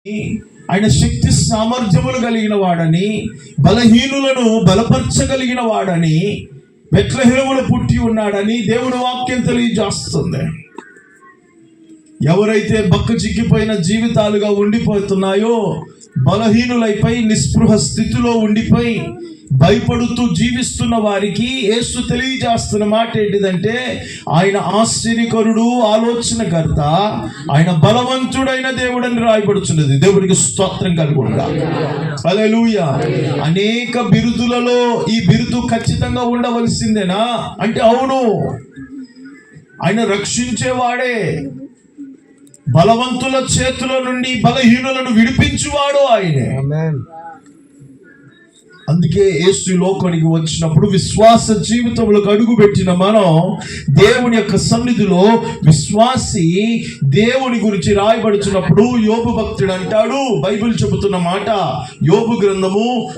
ఆయన శక్తి సామర్థ్యములు కలిగిన వాడని, బలహీనులను బలపరచగలిగిన వాడని, బెత్లెహేములో పుట్టి ఉన్నాడని దేవుని వాక్యం తెలియజేస్తుంది. ఎవరైతే బక్క చిక్కిపోయిన జీవితాలుగా ఉండిపోతున్నాయో, బలహీనులైపోయి నిస్పృహ స్థితిలో ఉండిపోయి భయపడుతూ జీవిస్తున్న వారికి యేసు తెలియజేస్తున్న మాట ఏంటిదంటే, ఆయన ఆశ్చర్యకరుడు, ఆలోచనకర్త, ఆయన బలవంతుడైన దేవుడని రాయబడుచున్నది. దేవుడికి స్తోత్రం కలుగునుగా. హల్లెలూయా. అనేక బిరుదులలో ఈ బిరుదు ఖచ్చితంగా ఉండవలసిందేనా అంటే అవును. ఆయన రక్షించేవాడే, బలవంతుల చేతుల నుండి బలహీనులను విడిపించువాడు ఆయనే. అందుకే యేసు లోకానికి వచ్చినప్పుడు విశ్వాస జీవితంలోకి అడుగుపెట్టిన మనం దేవుని యొక్క సన్నిధిలో విశ్వాసి దేవుని గురించి రాయబడుచున్నప్పుడు యోబు భక్తుడు అంటాడు, బైబిల్ చెబుతున్న మాట, యోబు గ్రంథము